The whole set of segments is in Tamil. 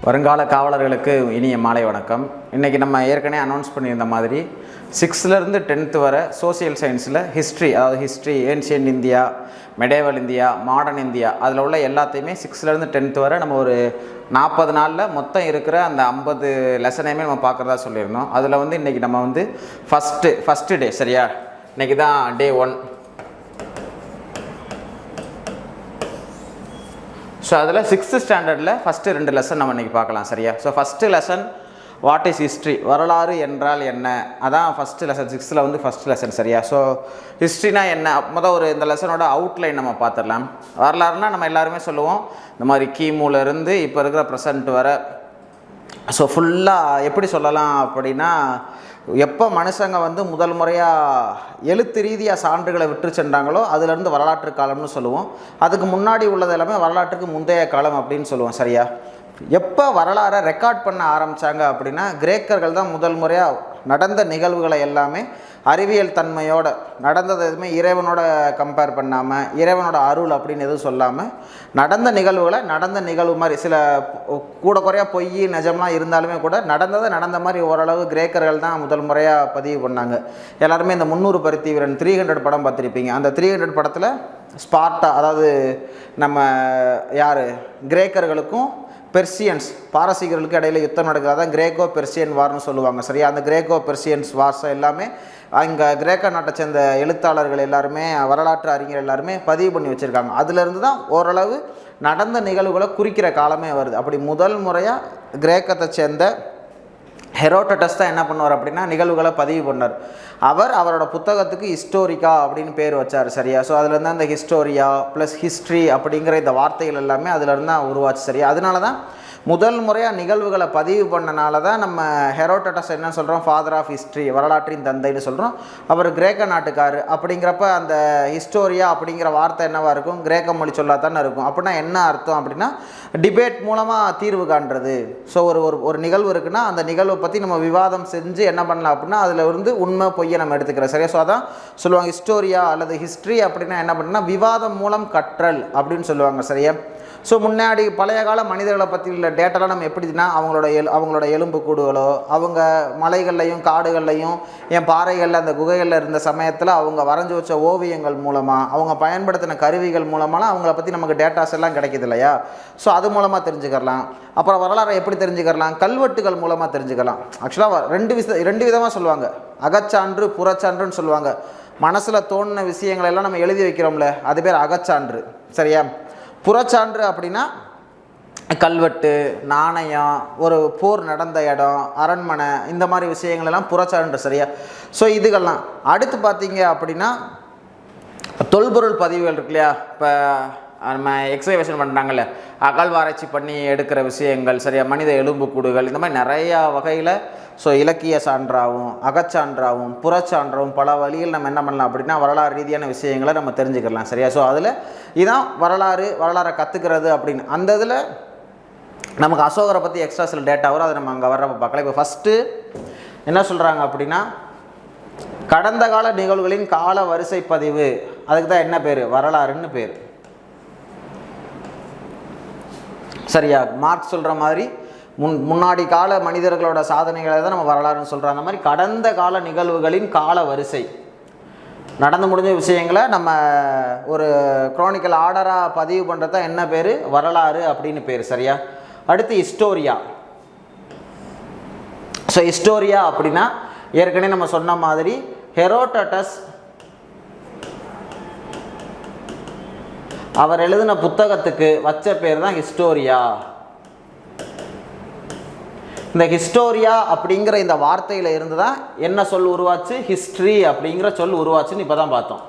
வருங்கால காவலர்களுக்கு இனிய மாலை வணக்கம். இன்றைக்கி நம்ம ஏற்கனவே அனௌன்ஸ் பண்ணியிருந்த மாதிரி 6லேருந்து 10th வரை சோசியல் சயின்ஸில் ஹிஸ்ட்ரி, அதாவது history, ancient India, medieval India, modern India, அதில் உள்ள எல்லாத்தையுமே 6லேருந்து 10th வரை நம்ம ஒரு 40 நாளில் மொத்தம் இருக்கிற அந்த 50 லெசனையுமே நம்ம பார்க்குறதா சொல்லியிருந்தோம். அதில் வந்து இன்றைக்கி நம்ம வந்து ஃபஸ்ட்டு டே, சரியா? இன்றைக்கி தான் டே 1. ஸோ அதில் 6th ஸ்டாண்டர்டில் ஃபஸ்ட்டு 2 லெசன் நம்ம இன்றைக்கி பார்க்கலாம், சரியா? So first lesson what is history, வரலாறு என்றால் என்ன, அதான் ஃபஸ்ட்டு லெசன். 6ல் வந்து ஃபஸ்ட் லெசன், சரியா? ஸோ ஹிஸ்ட்ரினா என்ன, ஒரு இந்த லெசனோட அவுட்லைன் நம்ம பார்த்துடலாம். வரலாறுனா நம்ம எல்லாருமே சொல்லுவோம் இந்த மாதிரி கிமுலேருந்து இப்போ இருக்கிற ப்ரெசண்ட் வர. ஸோ ஃபுல்லாக எப்படி சொல்லலாம் அப்படின்னா, எப்போ மனுஷங்க வந்து முதல் முறையாக எழுத்து ரீதியாக சான்றுகளை விட்டு சென்றாங்களோ அதுலேருந்து வரலாற்று காலம்னு சொல்லுவோம். அதுக்கு முன்னாடி உள்ளது எல்லாமே வரலாற்றுக்கு முந்தைய காலம் அப்படின்னு சொல்லுவோம், சரியா? எப்போ வரலாறை ரெக்கார்ட் பண்ண ஆரம்பித்தாங்க அப்படின்னா, கிரேக்கர்கள் தான் முதல் முறையாக நடந்த நிகழ்வுகளை எல்லாமே அறிவியல் தன்மையோட நடந்தது, எதுவுமே இறைவனோட கம்பேர் பண்ணாமல், இறைவனோட அருள் அப்படின்னு எதுவும் சொல்லாமல், நடந்த நிகழ்வுகளை நடந்த நிகழ்வு மாதிரி, சில கூட குறையா பொய் நிஜம்லாம் இருந்தாலுமே கூட நடந்த மாதிரி ஓரளவு கிரேக்கர்கள் தான் முதல் முறையாக பதிவு பண்ணாங்க. எல்லாருமே இந்த 300 பருத்தி வீரன் 300 படம் பார்த்துருப்பீங்க. அந்த 300 படத்தில் ஸ்பார்ட்டா, அதாவது நம்ம யார், கிரேக்கர்களுக்கும் பெர்சியன்ஸ், பாரசீகர்களுக்கு இடையில யுத்தம் நடக்கிறதா கிரேக்கோ பெர்சியன் வார்னு சொல்லுவாங்க, சரியா? அந்த கிரேக்கோ பெர்சியன்ஸ் வார்ஸ் எல்லாமே அங்கே கிரேக்க நாட்டை சேர்ந்த எழுத்தாளர்கள் எல்லாருமே, வரலாற்று அறிஞர் எல்லாருமே பதிவு பண்ணி வச்சுருக்காங்க. அதுலேருந்து தான் ஓரளவு நடந்த நிகழ்வுகளை குறிக்கிற காலமே வருது. அப்படி முதல் முறையாக கிரேக்கத்தை சேர்ந்த ஹெரோடட்டஸ் தான் என்ன பண்ணுவார் அப்படின்னா, நிகழ்வுகளை பதிவு பண்ணார். அவரோட புத்தகத்துக்கு ஹிஸ்டோரிக்கா அப்படின்னு பேர் வச்சார், சரியா? ஸோ அதுலேருந்து அந்த ஹிஸ்டோரியா ப்ளஸ் ஹிஸ்ட்ரி அப்படிங்கிற இந்த வார்த்தைகள் எல்லாமே அதுலேருந்து தான் உருவாச்சு, சரியா? அதனால தான் முதல் முறையாக நிகழ்வுகளை பதிவு பண்ணனால தான் நம்ம ஹெரோடட்டஸ் என்ன சொல்கிறோம், ஃபாதர் ஆஃப் ஹிஸ்ட்ரி, வரலாற்றின் தந்தைன்னு சொல்கிறோம். அவர் கிரேக்க நாட்டுக்கார். அப்படிங்கிறப்ப அந்த ஹிஸ்டோரியா அப்படிங்கிற வார்த்தை என்னவாக இருக்கும், கிரேக்க மொழி சொல்லாதானே இருக்கும். அப்படின்னா என்ன அர்த்தம் அப்படின்னா, டிபேட் மூலமாக தீர்வு காண்றது. ஸோ ஒரு நிகழ்வு இருக்குன்னா அந்த நிகழ்வை பற்றி நம்ம விவாதம் செஞ்சு என்ன பண்ணலாம் அப்படின்னா, அதில் இருந்து உண்மை பொய்யை நம்ம எடுத்துக்கிறோம், சரியா? ஸோ அதான் சொல்லுவாங்க ஹிஸ்டோரியா அல்லது ஹிஸ்ட்ரி அப்படின்னா என்ன பண்ணுன்னா, விவாதம் மூலம் கற்றல் அப்படின்னு சொல்லுவாங்க, சரியா? ஸோ முன்னாடி பழைய கால மனிதர்களை பற்றி உள்ள டேட்டாலாம் நம்ம எப்படின்னா, அவங்களோட எலும்பு கூடுகளோ, அவங்க மலைகள்லையும் காடுகள்லையும் பாறைகளில் அந்த குகைகளில் இருந்த சமயத்தில் அவங்க வரைஞ்சி வச்ச ஓவியங்கள் மூலமாக, அவங்க பயன்படுத்தின கருவிகள் மூலமாலாம் அவங்கள பற்றி நமக்கு டேட்டாஸ் எல்லாம் கிடைக்கிது இல்லையா? ஸோ அது மூலமாக தெரிஞ்சுக்கலாம். அப்புறம் வரலாறை எப்படி தெரிஞ்சுக்கலாம், கல்வெட்டுகள் மூலமாக தெரிஞ்சுக்கலாம். ஆக்சுவலாக ரெண்டு விதமாக சொல்லுவாங்க, அகச்சான்று புறச்சான்றுன்னு சொல்லுவாங்க. மனசில் தோணின விஷயங்களெல்லாம் நம்ம எழுதி வைக்கிறோம்ல, அது பேர் அகச்சான்று, சரியா? புறச்சான்று அப்படின்னா கல்வெட்டு, நாணயம், ஒரு போர் நடந்த இடம், அரண்மனை, இந்த மாதிரி விஷயங்களெல்லாம் புறச்சான்று, சரியா? ஸோ இதுகள்லாம் அடுத்து பார்த்தீங்க அப்படின்னா தொல்பொருள் பதிவுகள் இருக்கு இல்லையா? இப்போ நம்ம எக்ஸ்கவேஷன் பண்ணுறாங்கல்ல, அகழ்வாராய்ச்சி பண்ணி எடுக்கிற விஷயங்கள், சரியா? மனித எலும்புக்கூடுகள், இந்த மாதிரி நிறையா வகையில். ஸோ இலக்கிய சான்றாகவும் அகச்சான்றாகவும் புறச்சான்றாகவும் பல வழியில் நம்ம என்ன பண்ணலாம் அப்படின்னா வரலாறு ரீதியான விஷயங்களை நம்ம தெரிஞ்சுக்கலாம், சரியா? ஸோ அதில் இதுதான் வரலாறை கற்றுக்கிறது அப்படின்னு. அந்த இதில் நமக்கு அசோகரை பற்றி எக்ஸ்ட்ரா சில டேட்டா வரும், அதை நம்ம அங்கே வர்றப்ப பார்க்கலாம். இப்போ ஃபஸ்ட்டு என்ன சொல்கிறாங்க அப்படின்னா, கடந்த கால நிகழ்வுகளின் கால வரிசை பதிவு, அதுக்கு தான் என்ன பேர், வரலாறுன்னு பேர், சரியா? மார்க்ஸ் சொல்கிற மாதிரி முன்னாடி கால மனிதர்களோட சாதனைகளை தான் நம்ம வரலாறுன்னு சொல்கிறோம். அந்த மாதிரி கடந்த கால நிகழ்வுகளின் கால வரிசை, நடந்து முடிஞ்ச விஷயங்களை நம்ம ஒரு குரோனிக்கல் ஆர்டராக பதிவு பண்ணுறது தான் என்ன பேர், வரலாறு அப்படின்னு பேர், சரியா? அடுத்து ஹிஸ்டோரியா. ஸோ ஹிஸ்டோரியா அப்படின்னா ஏற்கனவே நம்ம சொன்ன மாதிரி ஹெரோடட்டஸ் அவர் எழுதின புத்தகத்துக்கு வச்ச பேர் தான் ஹிஸ்டோரியா. இந்த ஹிஸ்டோரியா அப்படிங்கிற இந்த வார்த்தையில் இருந்து தான் என்ன சொல் உருவாச்சு, ஹிஸ்ட்ரி அப்படிங்கிற சொல் உருவாச்சுன்னு இப்போ தான் பார்த்தோம்.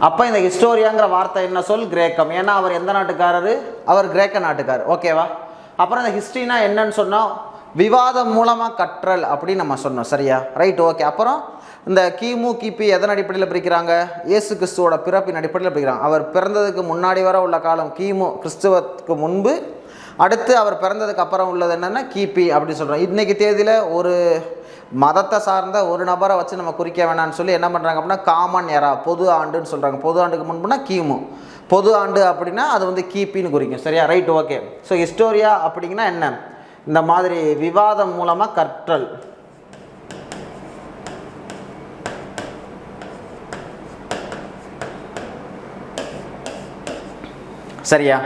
அப்போ இந்த ஹிஸ்டோரியாங்கிற வார்த்தை என்ன சொல், கிரேக்கம். ஏன்னா அவர் எந்த நாட்டுக்காரரு, அவர் கிரேக்க நாட்டுக்காரர், ஓகேவா? அப்புறம் இந்த ஹிஸ்ட்ரினா என்னன்னு சொன்னோம், விவாதம் மூலமாக கற்றல் அப்படின்னு நம்ம சொன்னோம், சரியா? Right, okay. அப்புறம் இந்த கிமு கிபி எதன் அடிப்படையில் பிரிக்கிறாங்க, இயேசு கிறிஸ்துவோட பிறப்பின் அடிப்படையில் பிரிக்கிறாங்க. அவர் பிறந்ததுக்கு முன்னாடி வர உள்ள காலம் கிமு, கிறிஸ்துவத்துக்கு முன்பு. அடுத்து அவர் பிறந்ததுக்கு அப்புறம் உள்ளது என்னென்னா கிபி அப்படின்னு சொல்கிறோம். இன்றைக்கி தேதியில் ஒரு மதத்தை சார்ந்த ஒரு நபரை வச்சு நம்ம குறிக்க வேணான்னு சொல்லி என்ன பண்ணுறாங்க அப்படின்னா காமன் எரா, பொது ஆண்டுன்னு சொல்கிறாங்க. பொது ஆண்டுக்கு முன்புனா கிமு, பொது ஆண்டு அப்படின்னா அது வந்து கிபின்னு குறிக்கும். சரியா, ரைட், ஓகே. ஸோ ஹிஸ்டோரியா அப்படிங்கன்னா என்ன, இந்த மாதிரி விவாதம் மூலமாக கற்றல். சரியா,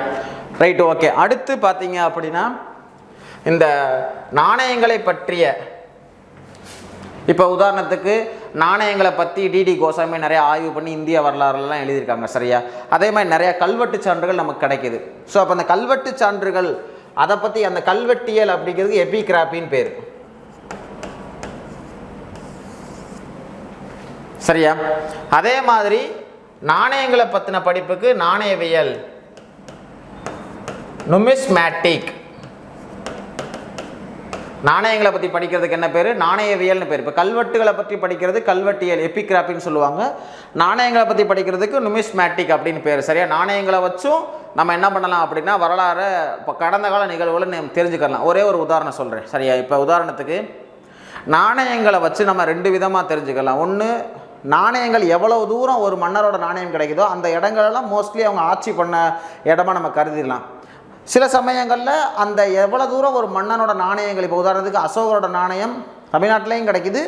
ரைட், ஓகே. அடுத்து பார்த்தீங்க அப்படின்னா இந்த நாணயங்களை பற்றிய, இப்போ உதாரணத்துக்கு நாணயங்களை பற்றி டிடி கோசாமி நிறைய ஆய்வு பண்ணி இந்திய வரலாறுலாம் எழுதியிருக்காங்க. சரியா, அதே மாதிரி நிறைய கல்வெட்டு சான்றுகள் நமக்கு கிடைக்கிது. ஸோ அப்போ அந்த கல்வெட்டு சான்றுகள் அதை பற்றி அந்த கல்வெட்டியல் அப்படிங்கிறது எபிகிராபின்னு பேர். சரியா, அதே மாதிரி நாணயங்களை பற்றின படிப்புக்கு நாணயவியல், நுமிஸ்மேட்டிக். நாணயங்களை பற்றி படிக்கிறதுக்கு என்ன பேர், நாணயவியல்னு பேர். இப்போ கல்வெட்டுகளை பற்றி படிக்கிறது கல்வெட்டியல், எபிகிராபின்னு சொல்லுவாங்க. நாணயங்களை பற்றி படிக்கிறதுக்கு நுமிஸ்மேட்டிக் அப்படின்னு பேர். சரியா, நாணயங்களை வச்சும் நம்ம என்ன பண்ணலாம் அப்படின்னா வரலாறு இப்போ கடந்த கால நிகழ்வுகளை நம்ம தெரிஞ்சுக்கலாம். ஒரே ஒரு உதாரணம் சொல்கிறேன். சரியா, இப்போ உதாரணத்துக்கு நாணயங்களை வச்சு நம்ம 2 விதமாக தெரிஞ்சுக்கலாம். ஒன்று, நாணயங்கள் எவ்வளவு தூரம் ஒரு மன்னரோட நாணயம் கிடைக்குதோ அந்த இடங்களெல்லாம் மோஸ்ட்லி அவங்க ஆட்சி பண்ண இடமா நம்ம கருதிடலாம். சில சமயங்களில் அந்த எவ்வளோ தூரம் ஒரு மன்னனோட நாணயங்கள், இப்போ உதாரணத்துக்கு அசோகரோட நாணயம் தமிழ்நாட்டிலையும் கிடைக்குது,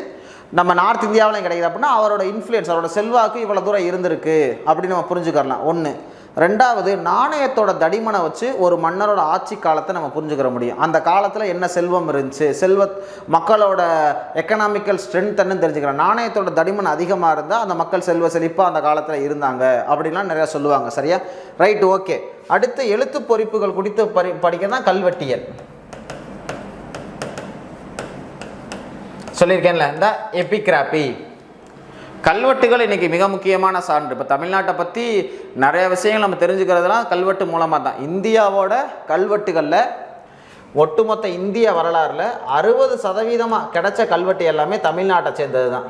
நம்ம நார்த் இந்தியாவிலையும் கிடைக்குது அப்படின்னா அவரோட இன்ஃப்ளூயன்ஸ், அவரோட செல்வாக்கு இவ்வளோ தூரம் இருந்திருக்கு அப்படின்னு நம்ம புரிஞ்சுக்கலாம். ஒன்று. ரெண்டாவது, நாணயத்தோட தடிமனை வச்சு ஒரு மன்னரோட ஆட்சி காலத்தை நம்ம புரிஞ்சுக்கிற முடியும். அந்த காலத்தில் என்ன செல்வம் இருந்துச்சு, மக்களோட எக்கனாமிக்கல் ஸ்ட்ரென்த்ன்னு தெரிஞ்சுக்கிறோம். நாணயத்தோட தடிமன் அதிகமாக இருந்தால் அந்த மக்கள் செல்வ செழிப்பாக அந்த காலத்தில் இருந்தாங்க அப்படின்லாம் நிறையா சொல்லுவாங்க. சரியா, ரைட், ஓகே. அடுத்து எழுத்து பொறிப்புகள் குறித்து படிக்க தான் கல்வெட்டியல் சொல்லியிருக்கேன்ல, இந்த எபிகிராபி. கல்வெட்டுகள் இன்றைக்கி மிக முக்கியமான சான்று. இப்போ தமிழ்நாட்டை பற்றி நிறைய விஷயங்கள் நம்ம தெரிஞ்சுக்கிறதுலாம் கல்வெட்டு மூலமாக தான். இந்தியாவோட கல்வெட்டுகளில் ஒட்டுமொத்த இந்திய வரலாறில் 60% கிடைச்ச கல்வெட்டு எல்லாமே தமிழ்நாட்டை சேர்ந்தது தான்.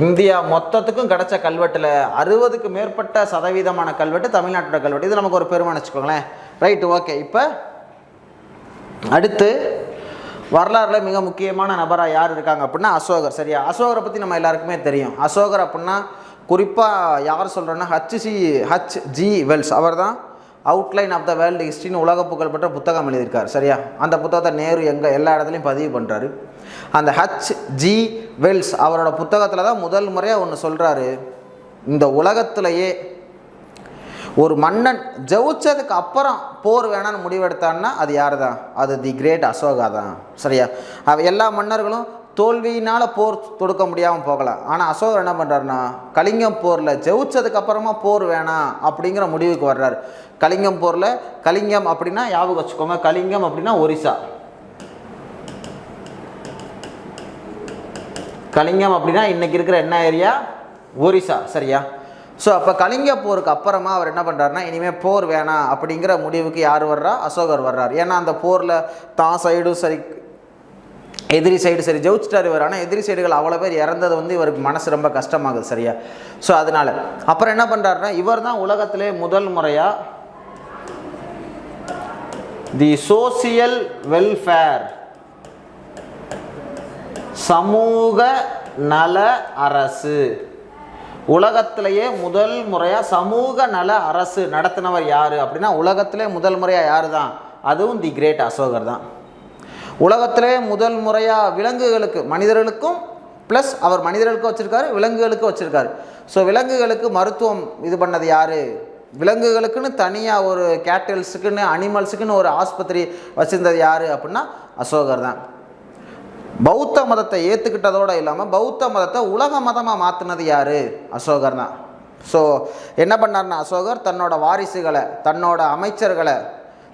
இந்தியா மொத்தத்துக்கும் கிடைச்ச கல்வெட்டில் 60க்கு மேற்பட்ட சதவீதமான கல்வெட்டு தமிழ்நாட்டோட கல்வெட்டு. இது நமக்கு ஒரு பெருமை வச்சுக்கோங்களேன். Right, okay. இப்போ அடுத்து வரலாறுல மிக முக்கியமான நபராக யார் இருக்காங்க அப்படின்னா அசோகர். சரியா, அசோகரை பற்றி நம்ம எல்லாருக்குமே தெரியும். அசோகர் அப்படின்னா குறிப்பாக யார் சொல்கிறோன்னா ஹச்.ஜி. வெல்ஸ். அவர் தான் அவுட்லைன் ஆஃப் த வேர்ல்டு ஹிஸ்ட்ரின்னு உலக புகழ்பெற்ற புத்தகம் எழுதியிருக்கார். சரியா, அந்த புத்தகத்தை நேரு எல்லா இடத்துலையும் பதிவு பண்ணுறாரு. அந்த ஹச்.ஜி. வெல்ஸ் அவரோட புத்தகத்தில் தான் முதல் முறையாக ஒன்று சொல்கிறாரு, இந்த உலகத்திலேயே ஒரு மன்னன் ஜெயிச்சதுக்கு அப்புறம் போர் வேணான்னு முடிவெடுத்தான்னா அது யார் தான், அது தி கிரேட் அசோகா தான். சரியா, எல்லா மன்னர்களும் தோல்வியினால் போர் தொடுக்க முடியாமல் போகலாம். ஆனால் அசோகர் என்ன பண்ணுறாருன்னா கலிங்கம் போரில் ஜெயிச்சதுக்கு அப்புறமா போர் வேணாம் அப்படிங்கிற முடிவுக்கு வர்றாரு. கலிங்கம் போரில், கலிங்கம் அப்படின்னா ஞாபகம் வச்சுக்கோங்க, கலிங்கம் அப்படின்னா ஒரிசா, கலிங்கம் அப்படின்னா இன்றைக்கி இருக்கிற என்ன ஏரியா, ஒரிசா. சரியா, ஸோ அப்போ கலிங்க போருக்கு அப்புறமா அவர் என்ன பண்ணுறாருனா இனிமேல் போர் வேணாம் அப்படிங்கிற முடிவுக்கு யார் வர்றா, அசோகர் வர்றார். ஏன்னா அந்த போரில் தான் சைடும் சரி எதிரி சைடு சரி ஜெயிச்சிட்டார் இவர். ஆனால் எதிரி சைடுகள் அவ்வளோ பேர் இறந்தது வந்து இவருக்கு மனசு ரொம்ப கஷ்டமாகுது. சரியா, ஸோ அதனால் அப்புறம் என்ன பண்ணுறாருனா இவர் தான் உலகத்திலே முதல் முறையாக தி சோசியல் வெல்ஃபேர், சமூக நல அரசு, உலகத்திலேயே முதல் முறையாக சமூக நல அரசு நடத்தினவர் யார் அப்படின்னா உலகத்திலே முதல் முறையாக யார் தான், அதுவும் தி கிரேட் அசோகர் தான். உலகத்திலே முதல் முறையாக விலங்குகளுக்கு, மனிதர்களுக்கும் ப்ளஸ் அவர் மனிதர்களுக்கும் வச்சுருக்காரு, விலங்குகளுக்கும் வச்சுருக்காரு. ஸோ விலங்குகளுக்கு மருத்துவம் இது பண்ணது யார், விலங்குகளுக்குன்னு தனியாக ஒரு கேட்டில்ஸுக்குன்னு அனிமல்ஸுக்குன்னு ஒரு ஆஸ்பத்திரி வச்சுருந்தது யார் அப்படின்னா அசோகர் தான். பௌத்த மதத்தை ஏற்றுக்கிட்டதோடு இல்லாமல் பௌத்த மதத்தை உலக மதமாக மாற்றினது யார், அசோகர் தான். ஸோ என்ன பண்ணார்னா அசோகர் தன்னோட வாரிசுகளை, தன்னோட அமைச்சர்களை,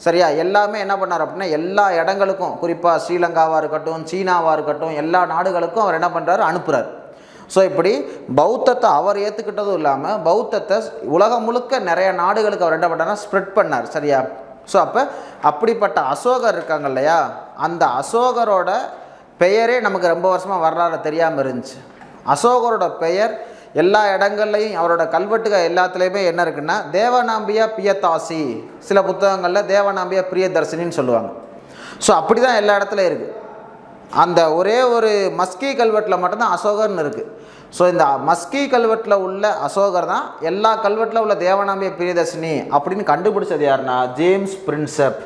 சரியா, எல்லாமே என்ன பண்ணார் அப்படின்னா எல்லா இடங்களுக்கும், குறிப்பாக ஸ்ரீலங்காவாக இருக்கட்டும், சீனாவாக இருக்கட்டும், எல்லா நாடுகளுக்கும் அவர் என்ன பண்ணுறாரு, அனுப்புகிறார். ஸோ இப்படி பௌத்தத்தை அவர் ஏற்றுக்கிட்டதும் இல்லாமல் பௌத்தத்தை உலகம் முழுக்க நிறைய நாடுகளுக்கு அவர் என்ன பண்ணார்னா ஸ்ப்ரெட் பண்ணார். சரியா, ஸோ அப்போ அப்படிப்பட்ட அசோகர் இருக்காங்க இல்லையா, அந்த அசோகரோட பெயரே நமக்கு ரொம்ப வருஷமாக வரலாறு தெரியாமல் இருந்துச்சு. அசோகரோட பெயர் எல்லா இடங்கள்லையும், அவரோட கல்வெட்டுகள் எல்லாத்துலேயுமே என்ன இருக்குன்னா தேவநாம்பியா பியதாசி, சில புத்தகங்களில் தேவநாம்பியா பிரியதர்சினின்னு சொல்லுவாங்க. ஸோ அப்படி தான் எல்லா இடத்துலையும் இருக்குது. அந்த ஒரே ஒரு மஸ்கி கல்வெட்டில் மட்டும்தான் அசோகர்னு இருக்குது. ஸோ இந்த மஸ்கி கல்வெட்டில் உள்ள அசோகர் தான் எல்லா கல்வெட்டில் உள்ள தேவனாம்பிய பிரியதர்ஷினி அப்படின்னு கண்டுபிடிச்சது யாருன்னா ஜேம்ஸ் பிரின்செப்.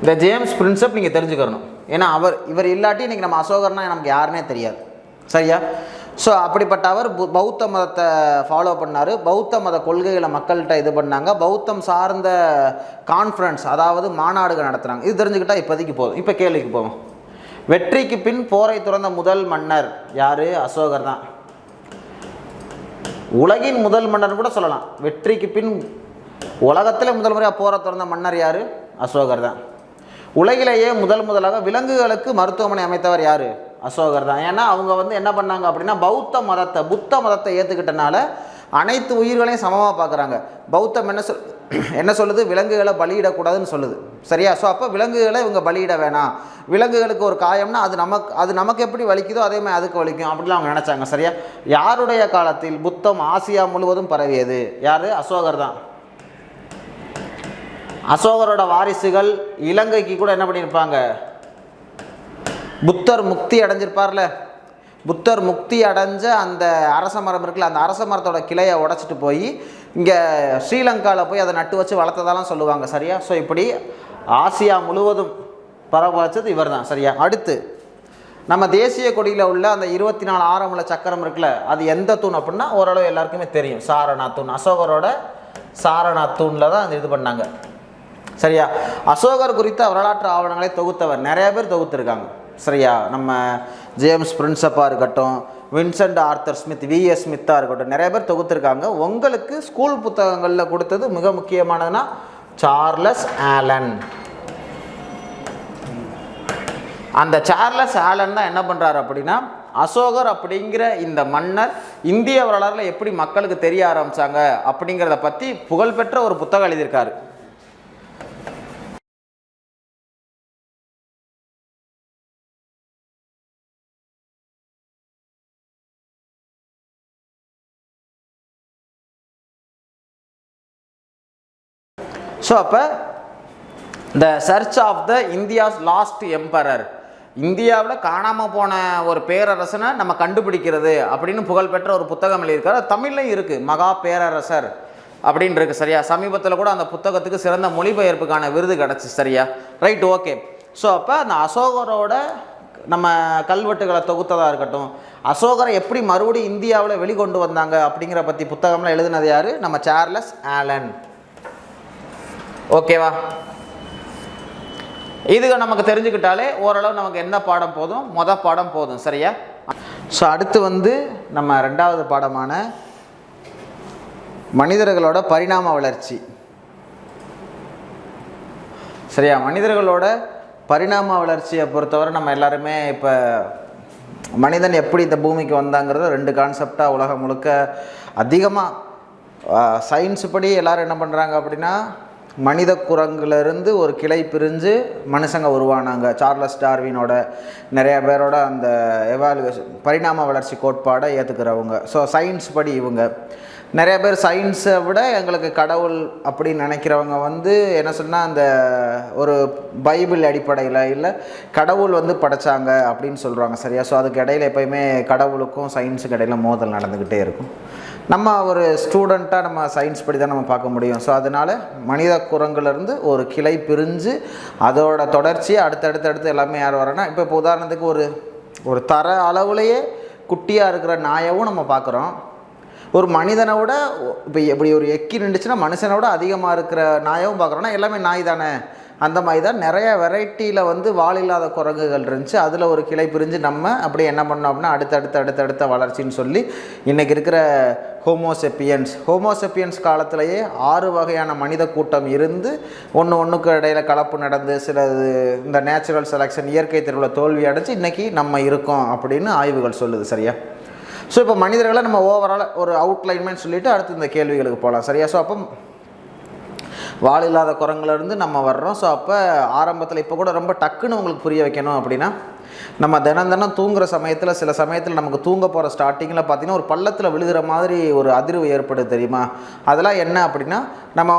இந்த ஜேம்ஸ் பிரின்செப் நீங்கள் தெரிஞ்சுக்கணும். ஏன்னா இவர் இல்லாட்டி இன்றைக்கி நம்ம அசோகர்னா நமக்கு யாருன்னே தெரியாது. சரியா? ஸோ அப்படிப்பட்ட அவர் பௌத்த மதத்தை ஃபாலோ பண்ணார். பௌத்த மத கொள்கைகளை மக்கள்கிட்ட இது பண்ணாங்க. பௌத்தம் சார்ந்த கான்ஃபரன்ஸ், அதாவது மாநாடுகள் நடத்துகிறாங்க. இது தெரிஞ்சுக்கிட்டால் இப்போதைக்கு போதும். இப்போ கேள்விக்கு போவோம். வெற்றிக்கு பின் போரை துறந்த முதல் மன்னர் யார்? அசோகர் தான். உலகின் முதல் மன்னர் கூட சொல்லலாம். வெற்றிக்கு பின் உலகத்தில் முதல் முறையாக போரை துறந்த மன்னர் யார்? அசோகர் தான். உலகிலேயே முதலாக விலங்குகளுக்கு மருத்துவமனை அமைத்தவர் யார்? அசோகர் தான். ஏன்னா அவங்க என்ன பண்ணாங்க அப்படின்னா புத்த மதத்தை ஏற்றுக்கிட்டனால அனைத்து உயிர்களையும் சமமாக பார்க்குறாங்க. பௌத்தம் என்ன சொல்லுது? விலங்குகளை பலியிடக்கூடாதுன்னு சொல்லுது. சரியா? ஸோ அப்போ விலங்குகளை இவங்க பலியிட வேணாம். விலங்குகளுக்கு ஒரு காயம்னா அது நமக்கு எப்படி வலிக்குதோ அதே மாதிரி அதுக்கு வலிக்கும் அப்படிலாம் அவங்க நினச்சாங்க. சரியா? யாருடைய காலத்தில் புத்தம் ஆசியா முழுவதும் பரவியது? யார்? அசோகர் தான். அசோகரோட வாரிசுகள் இலங்கைக்கு கூட என்ன பண்ணியிருப்பாங்க? புத்தர் முக்தி அடைஞ்சிருப்பார்ல, புத்தர் முக்தி அடைஞ்ச அந்த அரச மரம் இருக்குல்ல, அந்த அரச மரத்தோட கிளையை உடச்சிட்டு போய் இங்கே ஸ்ரீலங்காவில் போய் அதை நட்டு வச்சு வளர்த்ததெல்லாம் சொல்லுவாங்க. சரியா? ஸோ இப்படி ஆசியா முழுவதும் பரவச்சது இவர் தான். சரியா? அடுத்து நம்ம தேசிய கொடியில் உள்ள அந்த 24 ஆரமுள்ள சக்கரம் இருக்குல்ல, அது எந்த தூண் அப்படின்னா ஓரளவு எல்லாருக்குமே தெரியும். சாரநாத் தூண். அசோகரோட சாரநாத் தூணில் தான் இது பண்ணாங்க. சரியா? அசோகர் குறித்த வரலாற்று ஆவணங்களை தொகுத்தவர் நிறைய பேர் தொகுத்துருக்காங்க. சரியா? நம்ம ஜேம்ஸ் பிரின்சப்பாக இருக்கட்டும், வின்சென்ட் ஆர்த்தர் ஸ்மித், விஎஸ் ஸ்மித்தாக இருக்கட்டும், நிறைய பேர் தொகுத்துருக்காங்க. உங்களுக்கு ஸ்கூல் புத்தகங்களில் கொடுத்தது மிக முக்கியமானதுன்னா சார்லஸ் ஆலன். அந்த சார்லஸ் ஆலன் தான் என்ன பண்ணுறாரு அப்படின்னா அசோகர் அப்படிங்கிற இந்த மன்னர் இந்திய வரலாறுல எப்படி மக்களுக்கு தெரிய ஆரம்பித்தாங்க அப்படிங்கிறத பற்றி புகழ்பெற்ற ஒரு புத்தகம் எழுதியிருக்காரு. ஸோ அப்போ the search of the India's last emperor, இந்தியாவில் காணாமல் போன ஒரு பேரரசனை நம்ம கண்டுபிடிக்கிறது அப்படின்னு புகழ்பெற்ற ஒரு புத்தகம் எழுதியிருக்காரு. தமிழ்லையும் இருக்குது, மகா பேரரசர் அப்படின்னு இருக்குது. சரியா? சமீபத்தில் கூட அந்த புத்தகத்துக்கு சிறந்த மொழிபெயர்ப்புக்கான விருது கிடச்சி. சரியா? Right, okay. ஸோ அப்போ அந்த அசோகரோட நம்ம கல்வெட்டுகளை தொகுத்ததாக இருக்கட்டும், அசோகரை எப்படி மறுபடியும் இந்தியாவில் வெளிக்கொண்டு வந்தாங்க அப்படிங்கிற பற்றி புத்தகம்லாம் எழுதினது யார்? நம்ம சார்லஸ் ஆலன். ஓகேவா? இது நமக்கு தெரிஞ்சுக்கிட்டாலே ஓரளவு நமக்கு என்ன பாடம் போதும்? பாடம் போதும். சரியா? ஸோ அடுத்து நம்ம ரெண்டாவது பாடமான மனிதர்களோட பரிணாம வளர்ச்சி. சரியா? மனிதர்களோட பரிணாம வளர்ச்சியை பொறுத்தவரை நம்ம எல்லாருமே இப்போ மனிதன் எப்படி இந்த பூமிக்கு வந்தாங்கிறத 2 கான்செப்டாக உலகம் முழுக்க அதிகமாக சயின்ஸ் படி எல்லோரும் என்ன பண்ணுறாங்க அப்படின்னா மனித குரங்குலேருந்து ஒரு கிளை பிரிஞ்சு மனுஷங்க உருவானாங்க. சார்லஸ் டார்வினோட நிறைய பேரோட அந்த எவாலுவேஷன் பரிணாம வளர்ச்சி கோட்பாடை ஏற்றுக்கிறவங்க. ஸோ சயின்ஸ் படி இவங்க நிறைய பேர் சயின்ஸை விட எங்களுக்கு கடவுள் அப்படின்னு நினைக்கிறவங்க என்ன சொன்னால் அந்த ஒரு பைபிள் அடிப்படையில் இல்லை கடவுள் படைச்சாங்க அப்படின்னு சொல்கிறாங்க. சரியா? ஸோ அதுக்கு இடையில் எப்போயுமே கடவுளுக்கும் சயின்ஸுக்கு இடையில மோதல் நடந்துக்கிட்டே இருக்கும். நம்ம ஒரு ஸ்டூடெண்ட்டாக நம்ம சயின்ஸ் படி தான் நம்ம பார்க்க முடியும். ஸோ அதனால் மனித குரங்குலேருந்து ஒரு கிளை பிரிஞ்சு அதோட தொடர்ச்சியை அடுத்தடுத்து எல்லாமே யார் வரேன்னா இப்போ உதாரணத்துக்கு ஒரு தர அளவுலேயே குட்டியாக இருக்கிற நாயவும் நம்ம பார்க்குறோம். ஒரு மனிதனை விட இப்போ எப்படி ஒரு எக்கி நின்றுச்சுன்னா மனுஷனை விட அதிகமாக இருக்கிற நாயவும் பார்க்குறோன்னா எல்லாமே நாய் தானே. அந்த மாதிரி தான் நிறைய வெரைட்டியில் வால் இல்லாத குரங்குகள் இருந்துச்சு. அதில் ஒரு கிளை பிரிஞ்சு நம்ம அப்படி என்ன பண்ணோம் அப்படின்னா அடுத்தடுத்த வளர்ச்சின்னு சொல்லி இன்றைக்கி இருக்கிற ஹோமோசெப்பியன்ஸ் காலத்திலேயே 6 வகையான மனித கூட்டம் இருந்து ஒன்றுக்கு இடையில் கலப்பு நடந்து சில இந்த நேச்சுரல் செலெக்ஷன் இயற்கை தேர்வில் தோல்வி அடைஞ்சு இன்றைக்கி நம்ம இருக்கோம் அப்படின்னு ஆய்வுகள் சொல்லுது. சரியா? ஸோ இப்போ மனிதர்களை நம்ம ஓவரால் ஒரு அவுட்லைன்மெண்ட் சொல்லிவிட்டு அடுத்து இந்த கேள்விகளுக்கு போகலாம். சரியா? ஸோ அப்போ வால் இல்லாத குரங்குலேருந்து நம்ம வர்றோம். ஸோ அப்போ ஆரம்பத்தில் இப்போ கூட ரொம்ப டக்குன்னு உங்களுக்கு புரிய வைக்கணும் அப்படின்னா நம்ம தினம் தூங்குகிற சமயத்தில் சில சமயத்தில் நமக்கு தூங்க போகிற ஸ்டார்டிங்கில் பார்த்திங்கன்னா ஒரு பள்ளத்தில் விழுகிற மாதிரி ஒரு அதிர்வு ஏற்படுது தெரியுமா? அதெல்லாம் என்ன அப்படின்னா, நம்ம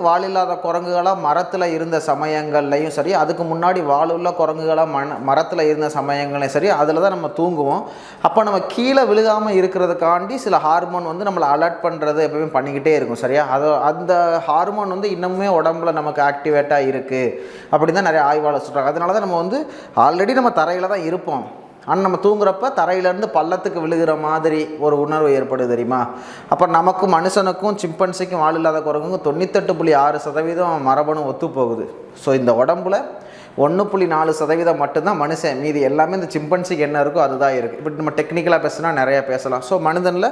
வால் இல்லாத குரங்குகளாக மரத்தில் இருந்த சமயங்கள்லையும் சரி, அதுக்கு முன்னாடி வாலுள்ள குரங்குகளாக மரத்தில் இருந்த சமயங்களையும் சரி, அதில் தான் நம்ம தூங்குவோம். அப்போ நம்ம கீழே விழுகாமல் இருக்கிறதுக்காண்டி சில ஹார்மோன் நம்மளை அலர்ட் பண்ணுறது எப்பவுமே பண்ணிக்கிட்டே இருக்கும். சரியா? அந்த ஹார்மோன் இன்னமுமே உடம்புல நமக்கு ஆக்டிவேட்டாக இருக்குது அப்படி தான் நிறைய ஆய்வாளர் சொல்கிறாங்க. அதனால தான் நம்ம ஆல்ரெடி நம்ம தரையில் தான் இருப்போம். ஆனால் நம்ம தூங்குறப்ப தரையிலேருந்து பள்ளத்துக்கு விழுகிற மாதிரி ஒரு உணர்வு ஏற்படுது தெரியுமா? அப்போ நமக்கும் மனுஷனுக்கும் சிம்பன்சிக்கும் வால் இல்லாத குரங்குக்கும் 98.6% மரபணு ஒத்து போகுது. ஸோ இந்த உடம்புல 1.4% மட்டும்தான் மனுஷன், மீதி எல்லாமே இந்த சிம்பன்சிக்கு என்ன இருக்கோ அதுதான் இருக்குது. இப்படி நம்ம டெக்னிக்கலாக பேசுனா நிறையா பேசலாம். ஸோ மனிதனில்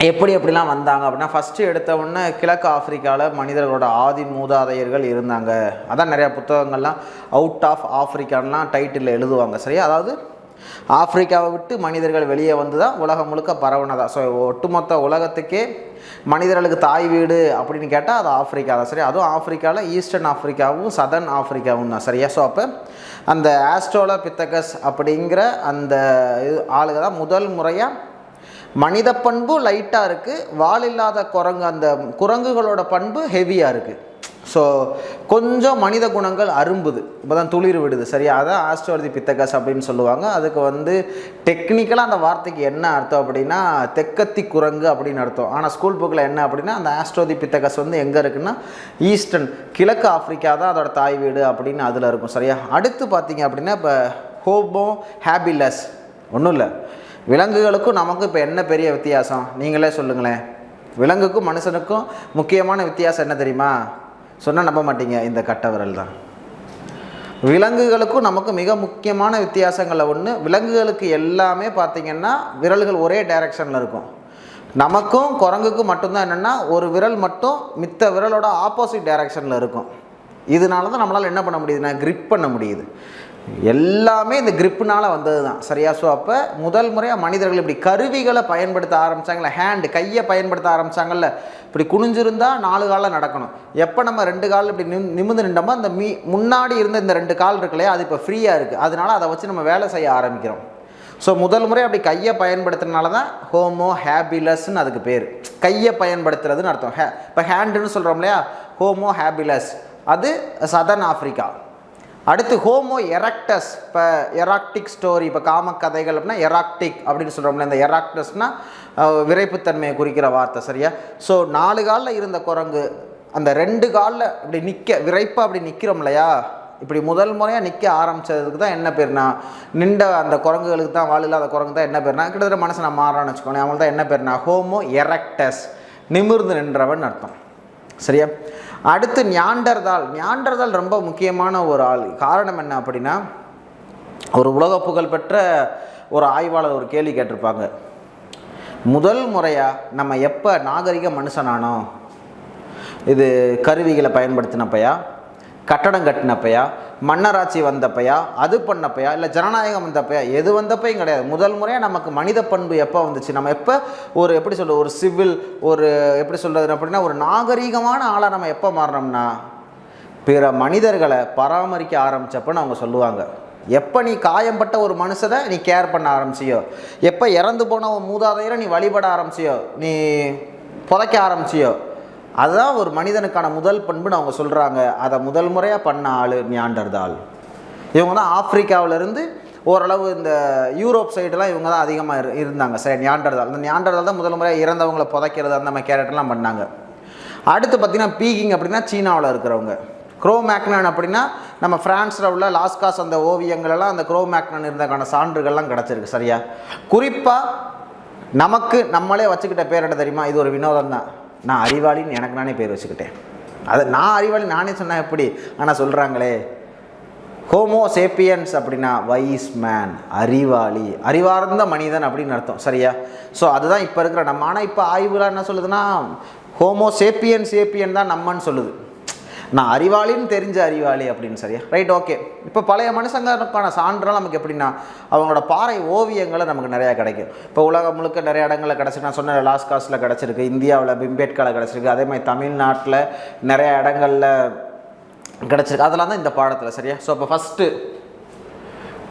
எப்படிலாம் வந்தாங்க அப்படின்னா, ஃபஸ்ட்டு எடுத்த உடனே கிழக்கு ஆப்பிரிக்காவில் மனிதர்களோட ஆதி மூதாதையர்கள் இருந்தாங்க. அதான் நிறையா புத்தகங்கள்லாம் அவுட் ஆஃப் ஆஃப்ரிக்கான்லாம் டைட்டிலில் எழுதுவாங்க. சரியா? அதாவது ஆப்பிரிக்காவை விட்டு மனிதர்கள் வெளியே வந்து தான் உலகம் முழுக்க பரவுனதா. ஸோ ஒட்டுமொத்த உலகத்துக்கே மனிதர்களுக்கு தாய் வீடு அப்படின்னு கேட்டால் அது ஆப்பிரிக்கா தான். சரியா? அதுவும் ஆப்பிரிக்காவில் ஈஸ்டர்ன் ஆப்பிரிக்காவும் சதர்ன் ஆப்பிரிக்காவும் தான். சரியா? ஸோ அப்போ அந்த ஆஸ்ட்ரோலோபித்தகஸ் அப்படிங்கிற அந்த ஆளுக தான் முதல் முறையாக மனித பண்பு லைட்டாக இருக்குது, வால் இல்லாத குரங்கு அந்த குரங்குகளோட பண்பு ஹெவியாக இருக்குது. ஸோ கொஞ்சம் மனித குணங்கள் அரும்புது, இப்போ தான் துளிர் விடுது. சரியா? அதான் ஆஸ்ட்ரோலோபித்தகஸ் அப்படின்னு சொல்லுவாங்க. அதுக்கு டெக்னிக்கலாக அந்த வார்த்தைக்கு என்ன அர்த்தம் அப்படின்னா தெற்கத்தி குரங்கு அப்படின்னு அர்த்தம். ஆனால் ஸ்கூல் புக்கில் என்ன அப்படின்னா அந்த ஆஸ்ட்ரோலோபித்தகஸ் எங்கே இருக்குன்னா ஈஸ்டர்ன் கிழக்கு ஆப்பிரிக்கா தான் அதோட தாய் வீடு அப்படின்னு அதில் இருக்கும். சரியா? அடுத்து பார்த்தீங்க அப்படின்னா இப்போ ஹோமோ ஹேபிலஸ் ஒன்றும் இல்லை, விலங்குகளுக்கும் நமக்கும் இப்போ என்ன பெரிய வித்தியாசம் நீங்களே சொல்லுங்களேன். விலங்குக்கும் மனுஷனுக்கும் முக்கியமான வித்தியாசம் என்ன தெரியுமா? சொன்னால் நம்ப மாட்டீங்க, இந்த கட்டை விரல் தான். விலங்குகளுக்கும் நமக்கு மிக முக்கியமான வித்தியாசங்களில் ஒன்று, விலங்குகளுக்கு எல்லாமே பார்த்திங்கன்னா விரல்கள் ஒரே டைரெக்ஷனில் இருக்கும். நமக்கும் குரங்குக்கும் மட்டும்தான் என்னென்னா ஒரு விரல் மட்டும் மித்த விரலோட ஆப்போசிட் டைரெக்ஷனில் இருக்கும். இதனால தான் நம்மளால் என்ன பண்ண முடியுதுன்னா கிரிப் பண்ண முடியுது. எல்லாமே இந்த கிரிப்புனால் வந்தது தான். சரியா? ஸோ அப்போ முதல் முறையாக மனிதர்கள் இப்படி கருவிகளை பயன்படுத்த ஆரம்பித்தாங்களே, ஹேண்டு கையை பயன்படுத்த ஆரம்பித்தாங்கல்ல, இப்படி குனிஞ்சிருந்தால் 4 காலில் நடக்கணும். எப்போ நம்ம 2 காலில் இப்படி நிமிர்ந்து நின்றோமோ அந்த முன்னாடி இருந்த இந்த 2 கால் இருக்குல்லையா, அது இப்போ ஃப்ரீயாக இருக்குது. அதனால அதை வச்சு நம்ம வேலை செய்ய ஆரம்பிக்கிறோம். ஸோ முதல் முறை அப்படி கையை பயன்படுத்துறதுனால தான் ஹோமோ ஹேபிலஸ்ன்னு அதுக்கு பேர். கையை பயன்படுத்துறதுன்னு அர்த்தம். இப்போ ஹேண்டுன்னு சொல்கிறோம் இல்லையா, ஹோமோ ஹேபிலஸ் அது சதர்ன் ஆஃப்ரிக்கா. அடுத்து ஹோமோ எரக்டஸ், இப்போ எராக்டிக் ஸ்டோரி, இப்போ காமக்கதைகள் அப்படின்னா எராக்டிக் அப்படின்னு சொல்கிறோம்ல, இந்த எராக்டஸ்னால் விரைப்புத்தன்மையை குறிக்கிற வார்த்தை. சரியா? ஸோ 4 காலில் இருந்த குரங்கு அந்த 2 காலில் இப்படி விரைப்பாக அப்படி நிற்கிறோம் இல்லையா, இப்படி முதல் முறையாக நிற்க ஆரம்பித்ததுக்கு தான் என்ன பேர்னா, நின்ற அந்த குரங்குகளுக்கு தான், வால் இல்லாத குரங்கு தான் என்ன பேர்னா, கிட்டத்தட்ட மனசை நான் மாறான்னு வச்சுக்கோங்க, அவங்களுக்கு தான் என்ன பேர்னா ஹோமோ எரக்டஸ், நிமிர்ந்து நின்றவன் அர்த்தம். சரியா? அடுத்து நியாண்டர்தால் ரொம்ப முக்கியமான ஒரு ஆள். காரணம் என்ன அப்படின்னா, ஒரு உலக புகழ்பெற்ற ஒரு ஆய்வாளர் ஒரு கேள்வி கேட்டிருப்பாங்க, முதல் முறையாக நம்ம எப்போ நாகரிக மனுஷனானோம்? இது கருவிகளை பயன்படுத்தினப்பையா, கட்டடம் கட்டினப்பையா, மன்னராட்சி வந்தப்பையா, அது பண்ணப்பையா, இல்லை ஜனநாயகம் வந்தப்பையா? எது வந்தப்பையும் கிடையாது. முதல் முறையாக நமக்கு மனித பண்பு எப்போ வந்துச்சு? நம்ம எப்போ ஒரு சிவில் எப்படி சொல்கிறது அப்படின்னா ஒரு நாகரீகமான ஆளாக நம்ம எப்போ மாறினோம்னா, பிற மனிதர்களை பராமரிக்க ஆரம்பித்தப்பன்னு அவங்க சொல்லுவாங்க. எப்போ நீ காயம்பட்ட ஒரு மனுஷனை நீ கேர் பண்ண ஆரம்பிச்சியோ, எப்போ இறந்து போன ஒரு மூதாதையரை நீ வழிபட ஆரம்பிச்சியோ, நீ புதைக்க ஆரம்பிச்சியோ, அதுதான் ஒரு மனிதனுக்கான முதல் பண்புன்னு அவங்க சொல்கிறாங்க. அதை முதல் முறையாக பண்ண ஆள் நியாண்டர்தால். இவங்க தான் ஆப்பிரிக்காவிலேருந்து ஓரளவு இந்த யூரோப் சைடெலாம் இவங்க தான் அதிகமாக இருந்தாங்க. சரி, நியாண்டர்தால். இந்த நியாண்டர்தால் தான் முதல் முறையாக இறந்தவங்களை புதைக்கிறது அந்த மாதிரி கேரக்டர்லாம் பண்ணாங்க. அடுத்து பார்த்திங்கன்னா பீகிங் அப்படின்னா சீனாவில் இருக்கிறவங்க. குரோமேக்னன் அப்படின்னா நம்ம ஃப்ரான்ஸில் உள்ள லாஸ்காஸ் அந்த ஓவியங்களெல்லாம் அந்த குரோமேக்னன் இருந்ததுக்கான சான்றுகள்லாம் கிடச்சிருக்கு. சரியா? குறிப்பாக நமக்கு நம்மளே வச்சுக்கிட்ட பேர் என்ன தெரியுமா? இது ஒரு வினோதம் தான். நான் அறிவாளின்னு எனக்கு நானே பேர் வச்சுக்கிட்டேன். அது நான் அறிவாளி நானே சொன்னேன் எப்படி? ஆனால் சொல்கிறாங்களே ஹோமோ சேப்பியன்ஸ் அப்படின்னா வைஸ் மேன், அறிவாளி, அறிவார்ந்த மனிதன் அப்படின்னு அர்த்தம். சரியா? ஸோ அதுதான் இப்போ இருக்கிற நம்ம. ஆனால் இப்போ ஆய்வுலாம் என்ன சொல்லுதுன்னா ஹோமோ சேப்பியன் தான் நம்மன்னு சொல்லுது. நான் அறிவாளின்னு தெரிஞ்ச அறிவாளி அப்படின்னு. சரியா? Right, okay. இப்போ பழைய மனுஷங்களுக்கான சான்றுலாம் நமக்கு எப்படின்னா அவங்களோட பாறை ஓவியங்களை நமக்கு நிறையா கிடைக்கும். இப்போ உலகம் முழுக்க நிறைய இடங்களில் கிடச்சிருக்கு. நான் சொன்ன லாஸ்காஸில் கிடச்சிருக்கு, இந்தியாவில் பிம்பேட்காவில் கிடச்சிருக்கு, அதே மாதிரி தமிழ்நாட்டில் நிறைய இடங்களில் கிடச்சிருக்கு. அதெல்லாம் தான் இந்த பாடத்தில். சரியா? ஸோ இப்போ ஃபஸ்ட்டு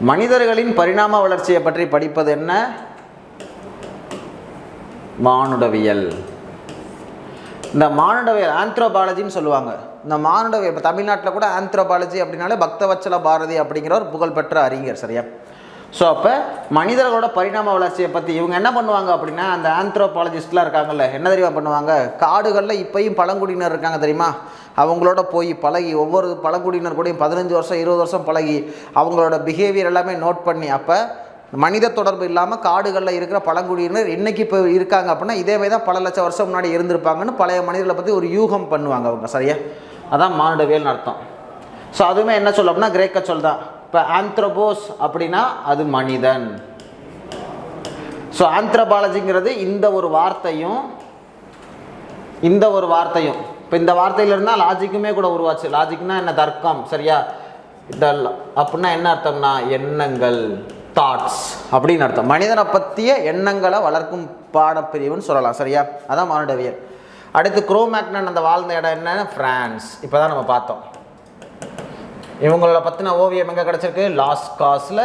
மனிதர்களின் பரிணாம வளர்ச்சியை பற்றி படிப்பது என்ன? மானுடவியல். இந்த மானுடவியல் ஆந்த்ரோபாலஜின்னு சொல்லுவாங்க. இந்த மானுடவியல் இப்போ தமிழ்நாட்டில் கூட ஆந்த்ரோபாலஜி அப்படின்னாலே பக்தவத்சல பாரதி அப்படிங்கிற ஒரு புகழ்பெற்ற அறிஞர். சரியா? ஸோ அப்போ மனிதர்களோட பரிணாம வளர்ச்சியை பற்றி இவங்க என்ன பண்ணுவாங்க அப்படின்னா, அந்த ஆந்த்ரோபாலஜிஸ்ட்லாம் இருக்காங்கல்ல, என்ன தெரியுமா பண்ணுவாங்க, காடுகளில் இப்போயும் பழங்குடியினர் இருக்காங்க தெரியுமா, அவங்களோட போய் பழகி, ஒவ்வொரு பழங்குடியினர் கூடயும் 15 வருஷம் 20 வருஷம் பழகி அவங்களோட பிஹேவியர் எல்லாமே நோட் பண்ணி, அப்போ மனித தொடர்பு இல்லாமல் காடுகளில் இருக்கிற பழங்குடியினர் இன்றைக்கி இப்போ இருக்காங்க அப்படின்னா இதே மாதிரி தான் பல லட்சம் வருஷம் முன்னாடி இருந்திருப்பாங்கன்னு பழைய மனிதர்களை பற்றி ஒரு யூகம் பண்ணுவாங்க அவங்க. சரியா? அதான் மானுடவியல்னு அர்த்தம். ஸோ அதுவுமே என்ன சொல்ல அப்படின்னா கிரேக்க சொல் தான். இப்போ ஆந்த்ரோபோஸ் அப்படின்னா அது மனிதன். ஸோ ஆந்த்ரோபாலஜிங்கிறது இந்த ஒரு வார்த்தையும் இப்போ இந்த வார்த்தையில இருந்தால் லாஜிக்குமே கூட உருவாச்சு. லாஜிக்னா என்ன? தர்க்கம். சரியா? இதெல்லாம் அப்படின்னா என்ன அர்த்தம்னா எண்ணங்கள், தாட்ஸ் அப்படின்னு அர்த்தம். மனிதனை பற்றிய எண்ணங்களை வளர்க்கும் பாடப்பிரிவுன்னு சொல்லலாம். சரியா? அதான் மானுடவியல். அடுத்து குரோமேக்னன் அந்த வாழ்ந்த இடம் என்ன? பிரான்ஸ். இப்போ தான் நம்ம பார்த்தோம். இவங்களோட பற்றின ஓவியம் எங்கே கிடச்சிருக்கு? லாஸ்காஸில்,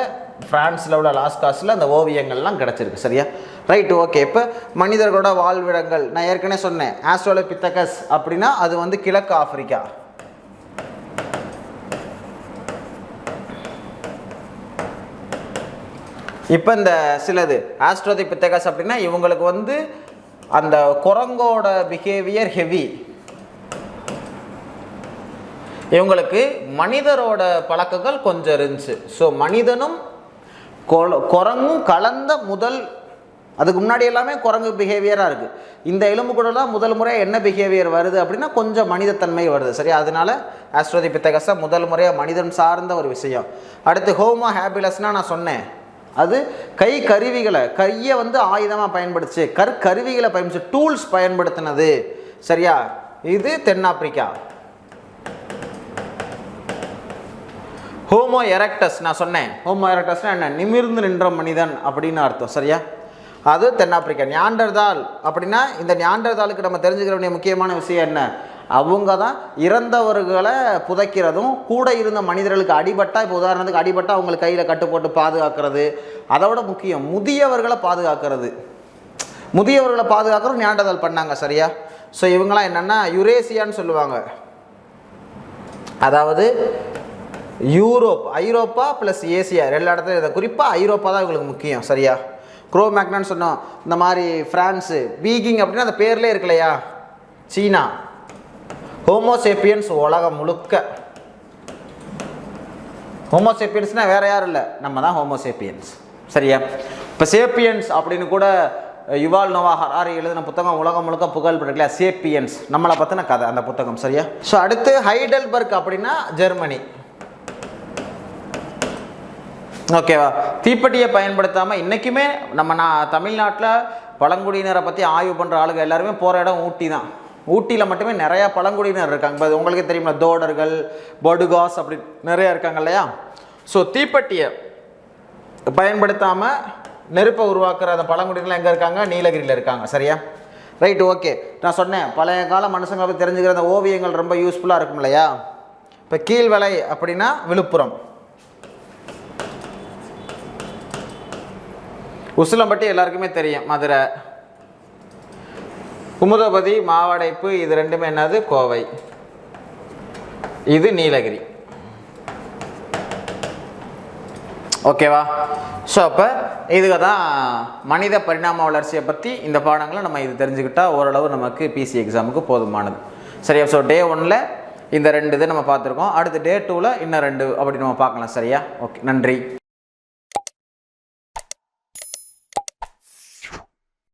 ஃப்ரான்ஸில் உள்ள லாஸ்காஸில் அந்த ஓவியங்கள்லாம் கிடச்சிருக்கு. சரியா? Right, okay. இப்போ மனிதர்களோட வாழ்விடங்கள் நான் ஏற்கனவே சொன்னேன். ஆஸ்ட்ரலோபித்தகஸ் அப்படின்னா அது வந்து கிழக்கு ஆப்பிரிக்கா. இப்போ இந்த சிலது ஆஸ்ட்ரோபித்தகஸ் அப்படின்னா இவங்களுக்கு வந்து அந்த குரங்கோட பிஹேவியர் ஹெவி, இவங்களுக்கு மனிதரோட பழக்கங்கள் கொஞ்சம் இருந்துச்சு. ஸோ மனிதனும் குரங்கும் கலந்த அதுக்கு முன்னாடி எல்லாமே குரங்கு பிஹேவியராக இருக்குது. இந்த எலும்பு கூடலாம் முதல் முறையாக என்ன பிஹேவியர் வருது அப்படின்னா கொஞ்சம் மனிதத்தன்மை வருது. சரியா? அதனால ஆஸ்ட்ரோபித்தகஸை முதல் முறையாக மனிதன் சார்ந்த ஒரு விஷயம். அடுத்து ஹோமோ ஹேபிலஸ்னால் நான் சொன்னேன், அது கையை வந்து ஆயுதமாக பயன்படுத்துச்சு, கருவிகளை பயன்படுத்தி டூல்ஸ் பயன்படுத்தினது. சரியா? இது தென்னாப்பிரிக்கா. ஹோமோ எரெக்டஸ் நான் சொன்னேன். ஹோமோ எரெக்டஸ்னால் என்ன? நிமிர்ந்து நின்ற மனிதன் அப்படின்னு அர்த்தம். சரியா? அது தென்னாப்பிரிக்கா. நியாண்டர்தால் அப்படின்னா இந்த நியாண்டர்தாலுக்கு நம்ம தெரிஞ்சுக்கிற வேண்டிய முக்கியமான விஷயம் என்ன? அவங்க தான் இறந்தவர்களை புதைக்கிறதும், கூட இருந்த மனிதர்களுக்கு அடிபட்டால், இப்போ உதாரணத்துக்கு அடிபட்டால் அவங்களுக்கு கையில் கட்டு போட்டு பாதுகாக்கிறது, அதோட முக்கியம் முதியவர்களை பாதுகாக்கிறது. நியாண்டர்தால் பண்ணாங்க. சரியா? ஸோ இவங்களாம் என்னென்னா யுரேசியான்னு சொல்லுவாங்க. அதாவது ஐரோப்பா ப்ளஸ் ஏசியா எல்லா இடத்துலையும், இதை குறிப்பாக ஐரோப்பா தான் இவங்களுக்கு முக்கியம். சரியா? குரோமேக்னன்னு சொன்னோம். இந்த மாதிரி ஃப்ரான்ஸு, பீகிங் அப்படின்னா அந்த பேர்லேயே இருக்கு இல்லையா, சீனா. ஹோமோசேப்பியன்ஸ் உலகம் முழுக்க. ஹோமோசேப்பியன்ஸ்னால் வேறு யாரும் இல்லை, நம்ம தான் ஹோமோசேப்பியன்ஸ். சரியா? இப்போ சேப்பியன்ஸ் அப்படின்னு கூட யுவால் நோவா ஹராரி எழுதின புத்தகம் உலகம் முழுக்க புகழ் பெற்ற சேப்பியன்ஸ், நம்மளை பற்றின கதை அந்த புத்தகம். சரியா? ஸோ அடுத்து ஹைடல்பர்க் அப்படின்னா ஜெர்மனி. ஓகேவா? தீப்பெட்டியை பயன்படுத்தாமல் இன்றைக்குமே நம்ம தமிழ்நாட்டில் பழங்குடியினரை பற்றி ஆய்வு பண்ணுற ஆளுங்க எல்லாருமே போகிற இடம் ஊட்டி தான். ஊட்டியில் மட்டுமே நிறையா பழங்குடியினர் இருக்காங்க. இப்போ உங்களுக்கு தெரியுமா, தோடர்கள், படுகாஸ் அப்படி நிறையா இருக்காங்க இல்லையா? ஸோ தீப்பெட்டியை பயன்படுத்தாமல் நெருப்பை உருவாக்குற அந்த பழங்குடியினர் எங்கே இருக்காங்க? நீலகிரியில் இருக்காங்க. சரியா? Right, okay. நான் சொன்னேன் பழைய கால மனுஷங்களை தெரிஞ்சுக்கிற அந்த ஓவியங்கள் ரொம்ப யூஸ்ஃபுல்லாக இருக்கும் இல்லையா? இப்போ கீழ்வளை அப்படின்னா விழுப்புரம், உசிலம்பட்டி எல்லாருக்குமே தெரியும், மதுரை. குமுதபதி, மாவடைப்பு இது ரெண்டுமே என்னது? கோவை. இது நீலகிரி. ஓகேவா? ஸோ அப்போ இதுக்கு தான் மனித பரிணாம வளர்ச்சியை பற்றி இந்த பாடங்களை நம்ம இது தெரிஞ்சுக்கிட்டால் ஓரளவு நமக்கு பிசி எக்ஸாமுக்கு போதுமானது. சரியா? ஸோ டே 1ல் இந்த 2 இது நம்ம பார்த்துருக்கோம். அடுத்து டே 2ல் இன்னும் 2 அப்படி நம்ம பார்க்கலாம். சரியா? ஓகே, நன்றி.